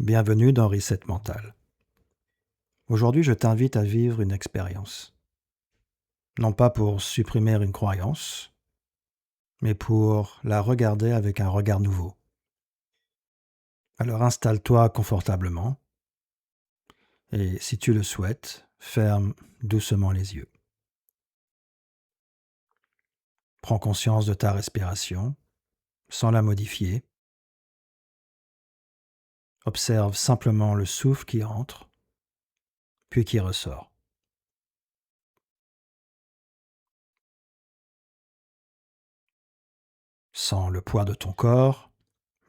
Bienvenue dans Reset Mental. Aujourd'hui, je t'invite à vivre une expérience. Non pas pour supprimer une croyance, mais pour la regarder avec un regard nouveau. Alors installe-toi confortablement et, si tu le souhaites, ferme doucement les yeux. Prends conscience de ta respiration sans la modifier. Observe simplement le souffle qui entre, puis qui ressort. Sens le poids de ton corps,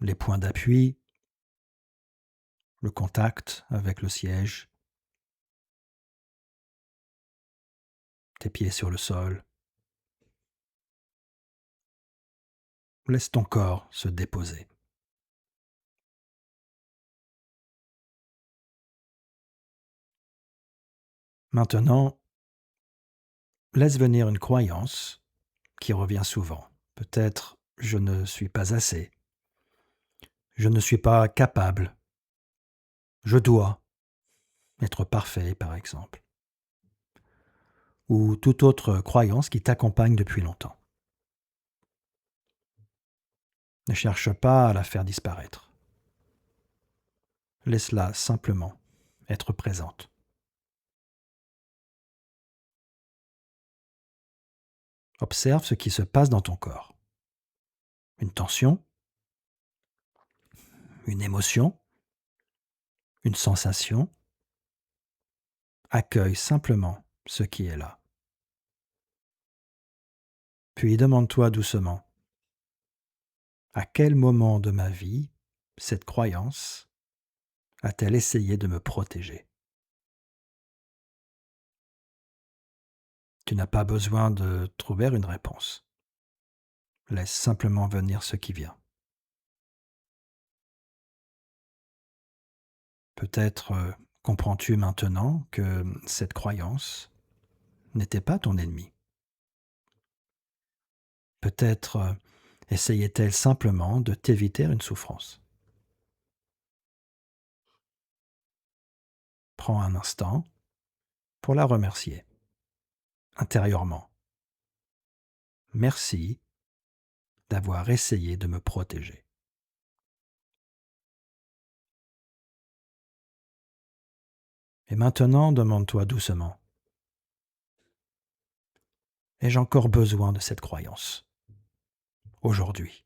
les points d'appui, le contact avec le siège, tes pieds sur le sol. Laisse ton corps se déposer. Maintenant, laisse venir une croyance qui revient souvent. Peut-être je ne suis pas assez, je ne suis pas capable, je dois être parfait par exemple, ou toute autre croyance qui t'accompagne depuis longtemps. Ne cherche pas à la faire disparaître. Laisse-la simplement être présente. Observe ce qui se passe dans ton corps. Une tension, une émotion, une sensation. Accueille simplement ce qui est là. Puis demande-toi doucement, à quel moment de ma vie cette croyance a-t-elle essayé de me protéger? Tu n'as pas besoin de trouver une réponse. Laisse simplement venir ce qui vient. Peut-être comprends-tu maintenant que cette croyance n'était pas ton ennemi. Peut-être essayait-elle simplement de t'éviter une souffrance. Prends un instant pour la remercier, intérieurement. Merci d'avoir essayé de me protéger. Et maintenant, demande-toi doucement, ai-je encore besoin de cette croyance aujourd'hui?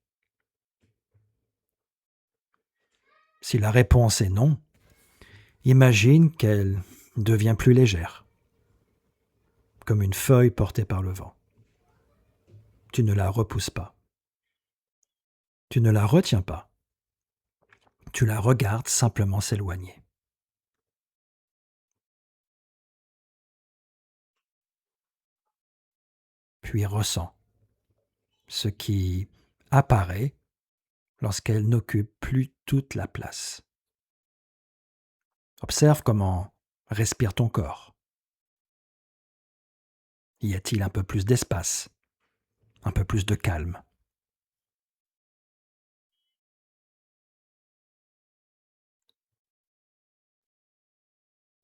Si la réponse est non, imagine qu'elle devient plus légère, comme une feuille portée par le vent. Tu ne la repousses pas. Tu ne la retiens pas. Tu la regardes simplement s'éloigner. Puis ressens ce qui apparaît lorsqu'elle n'occupe plus toute la place. Observe comment respire ton corps. Y a-t-il un peu plus d'espace, un peu plus de calme?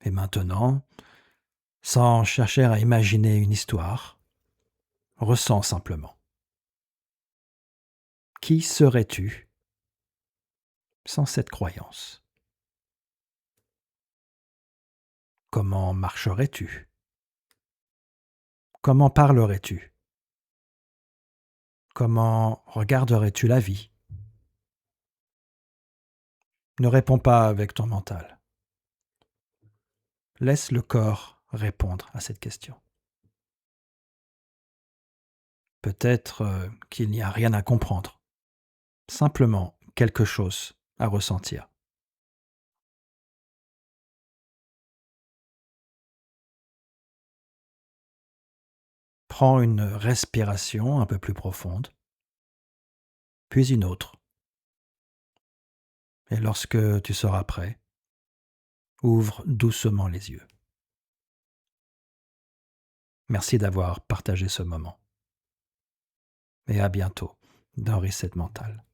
Et maintenant, sans chercher à imaginer une histoire, ressens simplement. Qui serais-tu sans cette croyance? Comment marcherais-tu? Comment parlerais-tu? Comment regarderais-tu la vie? Ne réponds pas avec ton mental. Laisse le corps répondre à cette question. Peut-être qu'il n'y a rien à comprendre, simplement quelque chose à ressentir. Prends une respiration un peu plus profonde, puis une autre. Et lorsque tu seras prêt, ouvre doucement les yeux. Merci d'avoir partagé ce moment. Et à bientôt dans Reset Mental.